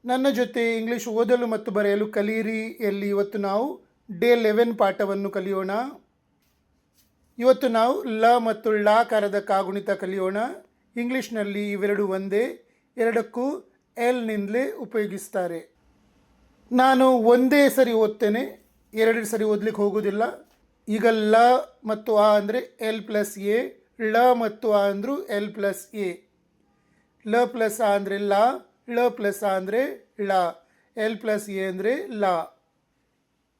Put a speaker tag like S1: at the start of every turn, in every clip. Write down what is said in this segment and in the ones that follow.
S1: ನನ್ನ ಜೊತೆ ಇಂಗ್ಲಿಷ್ ಓದಲು ಮತ್ತು ಬರೆಯಲು ಕಲಿಯಿರಿ ಎಲ್ಲಿ ಇವತ್ತು ನಾವು ಡೇ 11 ಪಾಠವನ್ನು ಕಲಿಯೋಣ. ಇವತ್ತು ನಾವು ಲ ಮತ್ತು ಳಕಾರದ ಕಾಗುಣಿತ ಕಲಿಯೋಣ. ಇಂಗ್ಲೀಷ್ನಲ್ಲಿ ಇವೆರಡು ಒಂದೇ, ಎರಡಕ್ಕೂ ಎಲ್ನಿಂದಲೇ ಉಪಯೋಗಿಸ್ತಾರೆ. ನಾನು ಒಂದೇ ಸರಿ ಓದ್ತೇನೆ, ಎರಡು ಸರಿ ಓದಲಿಕ್ಕೆ ಹೋಗೋದಿಲ್ಲ. ಈಗ ಲ ಮತ್ತು ಆ ಅಂದರೆ ಎಲ್ ಪ್ಲಸ್ ಎ, ಳ ಮತ್ತು ಆ ಅಂದರೂ ಎಲ್ ಪ್ಲಸ್ ಎ. ಲ ಪ್ಲಸ್ ಆ ಅಂದರೆ ಲಾ, ಳ ಪ್ಲಸ್ ಆ ಅಂದರೆ ಳ, ಎಲ್ ಪ್ಲಸ್ ಎ ಅಂದರೆ ಲಾ.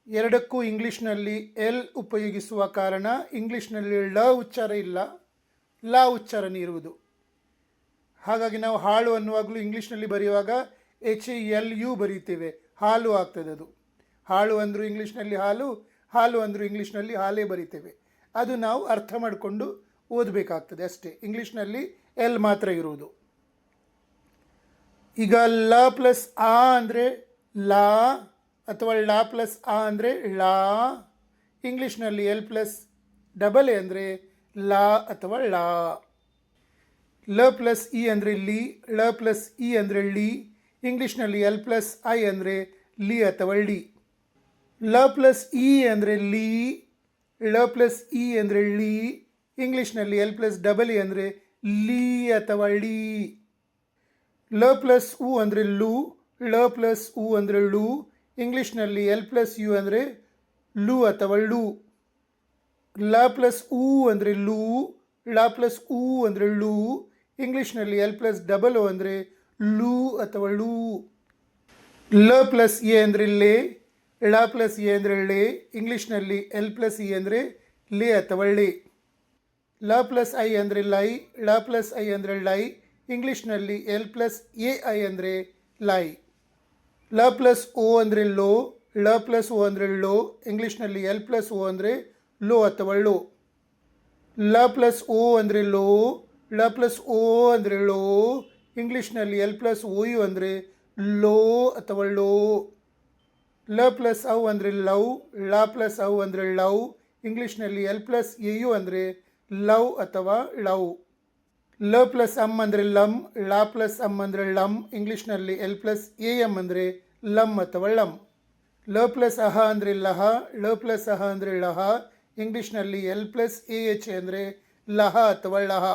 S1: ಎರಡಕ್ಕೂ ಇಂಗ್ಲೀಷ್ನಲ್ಲಿ ಎಲ್ ಉಪಯೋಗಿಸುವ ಕಾರಣ ಇಂಗ್ಲೀಷ್ನಲ್ಲಿ ಳ ಉಚ್ಚಾರ ಇಲ್ಲ, ಲಾ ಉಚ್ಚಾರಣೆ ಇರುವುದು. ಹಾಗಾಗಿ ನಾವು ಹಾಳು ಅನ್ನುವಾಗಲೂ ಇಂಗ್ಲೀಷ್ನಲ್ಲಿ ಬರೆಯುವಾಗ HALU ಬರೀತೇವೆ, ಹಾಲು ಆಗ್ತದೆ ಅದು. ಹಾಳು ಅಂದರೂ ಇಂಗ್ಲೀಷ್ನಲ್ಲಿ ಹಾಲು, ಹಾಲು ಅಂದರೂ ಇಂಗ್ಲೀಷ್ನಲ್ಲಿ ಹಾಲೇ ಬರೀತೇವೆ. ಅದು ನಾವು ಅರ್ಥ ಮಾಡಿಕೊಂಡು ಓದಬೇಕಾಗ್ತದೆ ಅಷ್ಟೇ. ಇಂಗ್ಲೀಷ್ನಲ್ಲಿ ಎಲ್ ಮಾತ್ರ ಇರುವುದು. ಈಗ ಲ ಪ್ಲಸ್ ಆ ಅಂದರೆ ಲಾ ಅಥವಾ ಳ ಪ್ಲಸ್ ಆ ಅಂದರೆ ಲಾ. ಇಂಗ್ಲೀಷ್ನಲ್ಲಿ ಎಲ್ ಪ್ಲಸ್ ಡಬಲ್ ಎ ಅಂದರೆ ಲಾ ಅಥವಾ ಲಾ. ಲ ಪ್ಲಸ್ ಇ ಅಂದರೆ ಲಿ, ಳ ಪ್ಲಸ್ ಇ ಅಂದರೆ ಳಿ. ಇಂಗ್ಲೀಷ್ನಲ್ಲಿ ಎಲ್ ಪ್ಲಸ್ ಐ ಅಂದರೆ ಲಿ ಅಥವಾ ಳಿ. ಲ ಪ್ಲಸ್ ಇ ಅಂದರೆ ಲೀ, ಳ ಪ್ಲಸ್ ಇ ಅಂದರೆ ಳಿ. ಇಂಗ್ಲೀಷ್ನಲ್ಲಿ ಎಲ್ ಪ್ಲಸ್ ಡಬಲ್ ಇ ಅಂದರೆ ಲೀ ಅಥವಾ ಳೀ. ಲ ಪ್ಲಸ್ ಉ ಅಂದರೆ ಲು, ಳ ಪ್ಲಸ್ ಉ ಅಂದರೆ ಳು. ಇಂಗ್ಲೀಷ್ನಲ್ಲಿ ಎಲ್ ಪ್ಲಸ್ ಯು ಅಂದರೆ ಲು ಅಥವಾ ಳು. ಲ ಪ್ಲಸ್ ಉ ಅಂದರೆ ಲೂ, ಳ ಪ್ಲಸ್ ಉ ಅಂದರೆ ಳು. ಇಂಗ್ಲೀಷ್ನಲ್ಲಿ ಎಲ್ ಪ್ಲಸ್ ಡಬಲ್ ಒ ಅಂದರೆ ಲೂ ಅಥವಾ ಳೂ. ಲ ಪ್ಲಸ್ ಎ ಅಂದರೆ ಲೇ, ಳ ಪ್ಲಸ್ ಎ ಅಂದರೆ ಳೆ. ಇಂಗ್ಲೀಷ್ನಲ್ಲಿ ಎಲ್ ಪ್ಲಸ್ ಇ ಅಂದರೆ ಲೇ ಅಥವಾ ಳೆ. ಲ ಪ್ಲಸ್ ಐ ಅಂದರೆ ಲೈ, ಳ ಪ್ಲಸ್ ಐ ಅಂದರೆ ಲೈ. ಇಂಗ್ಲೀಷ್ನಲ್ಲಿ ಎಲ್ ಪ್ಲಸ್ ಎ ಐ ಅಂದರೆ ಲೈ. ಲ ಪ್ಲಸ್ ಓ ಅಂದರೆ ಲೋ, ಳ ಪ್ಲಸ್ ಓ ಅಂದರೆ ಲೋ. ಇಂಗ್ಲೀಷ್ನಲ್ಲಿ ಎಲ್ ಪ್ಲಸ್ ಓ ಅಂದರೆ ಲೋ ಅಥವಾ ಲೋ. ಲ ಪ್ಲಸ್ ಓ ಅಂದರೆ ಲೋ, ಳ ಪ್ಲಸ್ ಓ ಅಂದರೆ ಲೋ. ಇಂಗ್ಲೀಷ್ನಲ್ಲಿ ಎಲ್ ಪ್ಲಸ್ ಓ ಯು ಅಂದರೆ ಲೋ ಅಥವಾ ಲೋ. ಲ ಪ್ಲಸ್ ಔ ಅಂದರೆ ಲವ್, ಳ ಪ್ಲಸ್ ಔ ಅಂದರೆ ಲವ್. ಇಂಗ್ಲೀಷ್ನಲ್ಲಿ ಎಲ್ ಪ್ಲಸ್ ಎ ಯು ಅಂದರೆ ಲವ್ ಅಥವಾ ಲವ್. ಲ ಪ್ಲಸ್ ಅಮ್ ಅಂದರೆ ಲಮ್, ಳ ಪ್ಲಸ್ ಅಮ್ ಅಂದರೆ ಲಮ್. ಇಂಗ್ಲೀಷ್ನಲ್ಲಿ ಎಲ್ ಪ್ಲಸ್ ಎ ಎಮ್ ಅಂದರೆ ಲಮ್ ಅಥವಾ ಲಮ್. ಲ ಪ್ಲಸ್ ಅಹ ಅಂದರೆ ಲಹ, ಳ ಪ್ಲಸ್ ಅಹ ಅಂದರೆ ಲಹ. ಇಂಗ್ಲೀಷ್ನಲ್ಲಿ ಎಲ್ ಪ್ಲಸ್ ಎ ಎಚ್ ಅಂದರೆ ಲಹ ಅಥವಾ ಲಹ.